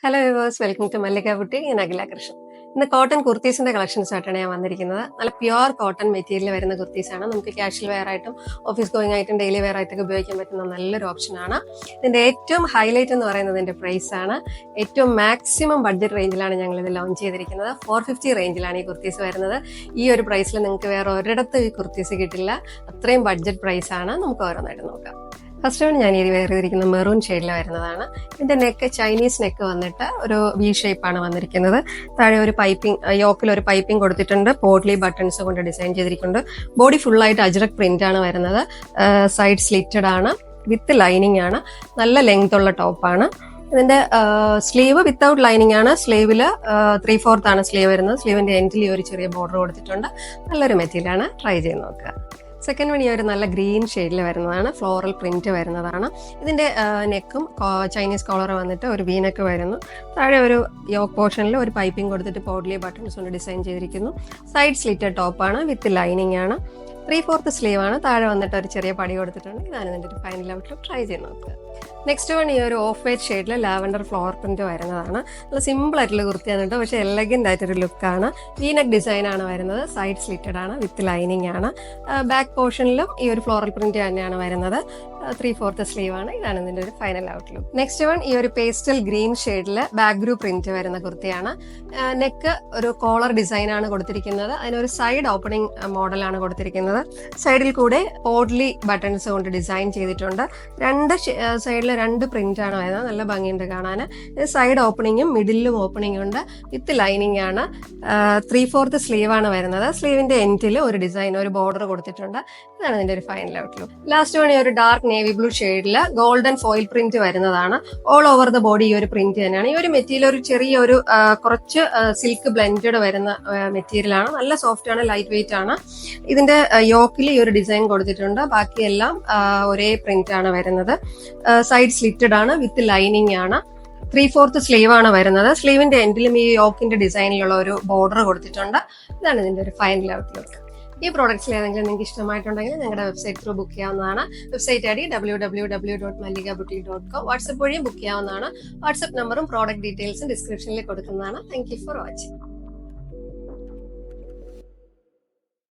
Hello viewers, welcome to Mallika boutique. ഞാൻ അഖില കൃഷ്ണൻ. ഇന്ന് cotton കുർത്തീസിന്റെ collections ആയിട്ടാണ് ഞാൻ വന്നിരിക്കുന്നത്. നല്ല പ്യുവർ കോട്ടൺ മെറ്റീരിയൽ വരുന്ന കുർത്തീസാണ്. നമുക്ക് കാഷ്വൽ വെയർ ആയിട്ടും ഓഫീസ് ഗോയിങ് ആയിട്ടും ഡെയിലി വെയർ ആയിട്ടൊക്കെ ഉപയോഗിക്കാൻ പറ്റുന്ന നല്ലൊരു ഓപ്ഷനാണ്. ഇതിന്റെ ഏറ്റവും ഹൈലൈറ്റ് എന്ന് പറയുന്നത് ഇതിന്റെ പ്രൈസ് ആണ്. ഏറ്റവും മാക്സിമം ബഡ്ജറ്റ് റേഞ്ചിലാണ് ഞങ്ങൾ ഇത് ലോഞ്ച് ചെയ്തിരിക്കുന്നത്. 450 റേഞ്ചിലാണ് ഈ കുർത്തീസ് വരുന്നത്. ഈ ഒരു പ്രൈസിൽ നിങ്ങൾക്ക് വേറെ ഒരിടത്തും ഈ കുർത്തീസ് കിട്ടില്ല. അത്രയും ബഡ്ജറ്റ് പ്രൈസ് ആണ്. നമുക്ക് ഓരോന്നായിട്ട് നോക്കാം. ഫസ്റ്റ് വൺ ഞാൻ ഈ വെയർ ചെയ്തിരിക്കുന്ന മെറൂൺ ഷെയ്ഡിൽ വരുന്നതാണ്. ഇതിന്റെ നെക്ക് ചൈനീസ് നെക്ക് വന്നിട്ട് ഒരു വി ഷേപ്പാണ് വന്നിരിക്കുന്നത്. താഴെ ഒരു പൈപ്പിംഗ്, യോക്കിൽ ഒരു പൈപ്പിംഗ് കൊടുത്തിട്ടുണ്ട്. പോട്ട്ലി ബട്ടൺസ് കൊണ്ട് ഡിസൈൻ ചെയ്തിരിക്കുന്നുണ്ട്. ബോഡി ഫുള്ളായിട്ട് അജ്രക് പ്രിന്റ് ആണ് വരുന്നത്. സൈഡ് സ്ലിറ്റഡ് ആണ്, വിത്ത് ലൈനിങ് ആണ്. നല്ല ലെങ്ത് ഉള്ള ടോപ്പാണ്. ഇതിന്റെ സ്ലീവ് വിത്തൗട്ട് ലൈനിങ് ആണ്. സ്ലീവില് 3/4 ആണ് സ്ലീവ് വരുന്നത്. സ്ലീവിന്റെ എൻഡിൽ ഒരു ചെറിയ ബോർഡർ കൊടുത്തിട്ടുണ്ട്. നല്ലൊരു മെറ്റീരിയൽ ആണ്. ട്രൈ ചെയ്ത് നോക്കുക. സെക്കൻഡ് വൺ ഈ ഒരു നല്ല ഗ്രീൻ ഷെയ്ഡിൽ വരുന്നതാണ്. ഫ്ലോറൽ പ്രിന്റ് വരുന്നതാണ്. ഇതിന്റെ നെക്കും ചൈനീസ് കോളർ വന്നിട്ട് ഒരു വി നെക്ക് വരുന്നു. താഴെ ഒരു യോക്ക് പോർഷനിൽ ഒരു പൈപ്പിംഗ് കൊടുത്തിട്ട് പോട്ട്ലി ബട്ടൺസ് കൊണ്ട് ഡിസൈൻ ചെയ്തിരിക്കുന്നു. സൈഡ് സ്ലിറ്റഡ് ടോപ്പാണ്, വിത്ത് ലൈനിങ് ആണ്. 3/4 സ്ലീവ് ആണ്. താഴെ വന്നിട്ട് ഒരു ചെറിയ പടി കൊടുത്തിട്ടുണ്ട്. ഇതാണ് ഇതിന്റെ ഒരു ഫൈനൽ ഔട്ട്ലുക്ക്. ട്രൈ ചെയ്ത് നോക്കുക. നെക്സ്റ്റ് വൺ ഈ ഒരു ഓഫ് വൈറ്റ് ഷെയ്ഡിൽ ലാവൻഡർ ഫ്ലോർ പ്രിന്റ് വരുന്നതാണ്. നല്ല സിമ്പിൾ ആയിട്ടുള്ള കുർത്തിയാണ് കേട്ടോ, പക്ഷേ എലഗന്റ് ആയിട്ടൊരു ലുക്കാണ്. വീനക്ക് ഡിസൈൻ ആണ് വരുന്നത്. സൈഡ് സ്ലിറ്റഡ് ആണ്, വിത്ത് ലൈനിങ് ആണ്. ബാക്ക് പോർഷനിലും ഈ ഒരു ഫ്ലോറൽ പ്രിന്റ് തന്നെയാണ് വരുന്നത്. 3/4 സ്ലീവ് ആണ്. ഇതാണ് ഇതിന്റെ ഒരു ഫൈനൽ ഔട്ട്ലുക്ക്. നെക്സ്റ്റ് വൺ ഈ ഒരു പേസ്റ്റൽ ഗ്രീൻ ഷെയ്ഡിൽ ബാക്ക് ഗ്രൂ പ്രിന്റ് വരുന്ന കുർത്തിയാണ്. നെക്ക് ഒരു കോളർ ഡിസൈൻ ആണ് കൊടുത്തിരിക്കുന്നത്. അതിനൊരു സൈഡ് ഓപ്പണിംഗ് മോഡലാണ് കൊടുത്തിരിക്കുന്നത്. സൈഡിൽ കൂടെ പോട്ട്ലി ബട്ടൺസ് കൊണ്ട് ഡിസൈൻ ചെയ്തിട്ടുണ്ട്. രണ്ട് സൈഡിൽ 2 പ്രിന്റ് ആണ് വരുന്നത്. നല്ല ഭംഗിയുണ്ട് കാണാൻ. സൈഡ് ഓപ്പണിങ്ങും മിഡിലും ഓപ്പണിംഗ് ഉണ്ട്, വിത്ത് ലൈനിങ് ആണ്. 3/4 സ്ലീവ് ആണ് വരുന്നത്. സ്ലീവിന്റെ എൻഡിൽ ഒരു ഡിസൈൻ, ഒരു ബോർഡർ കൊടുത്തിട്ടുണ്ട്. ഇതാണ് ഇതിന്റെ ഒരു ഫൈനൽ ഔട്ട്ലുക്ക്. ലാസ്റ്റ് വൺ ഈ ഒരു ഡാർക്ക് നേവി ബ്ലൂ ഷെയ്ഡിൽ ഗോൾഡൻ ഫോയിൽ പ്രിന്റ് വരുന്നതാണ്. ഓൾ ഓവർ ദ ബോഡി ഈ ഒരു പ്രിന്റ് തന്നെയാണ്. ഈ ഒരു മെറ്റീരിയൽ ഒരു ചെറിയൊരു കുറച്ച് സിൽക്ക് ബ്ലെൻഡഡ് വരുന്ന മെറ്റീരിയൽ ആണ്. നല്ല സോഫ്റ്റ് ആണ്, ലൈറ്റ് വെയിറ്റ് ആണ്. ഇതിന്റെ യോക്കിൽ ഈ ഒരു ഡിസൈൻ കൊടുത്തിട്ടുണ്ട്. ബാക്കിയെല്ലാം ഒരേ പ്രിന്റ് ആണ് വരുന്നത്. സൈഡ് സ്ലിറ്റഡ് ആണ്, വിത്ത് ലൈനിങ് ആണ്. 3/4 സ്ലീവ് ആണ് വരുന്നത്. സ്ലീവിന്റെ എൻഡിലും ഈ യോക്കിന്റെ ഡിസൈനിലുള്ള ഒരു ബോർഡർ കൊടുത്തിട്ടുണ്ട്. ഇതാണ് ഇതിന്റെ ഒരു ഫൈനൽ ഔട്ട്ലുക്ക്. ഈ പ്രോഡക്ട്സിൽ ഏതെങ്കിലും നിങ്ങൾക്ക് ഇഷ്ടമായിട്ടുണ്ടെങ്കിൽ ഞങ്ങളുടെ വെബ്സൈറ്റ് ത്രൂ ബുക്ക് ചെയ്യാവുന്നതാണ്. Website I D www.malligaboutique.com. WhatsApp വഴിയും ബുക്ക് ചെയ്യാവുന്നതാണ്. വാട്സ്ആപ്പ് നമ്പറും പ്രോഡക്റ്റ് ഡീറ്റെയിൽസും ഡിസ്ക്രിപ്ഷനിൽ കൊടുക്കുന്നതാണ്. Thank you for watching.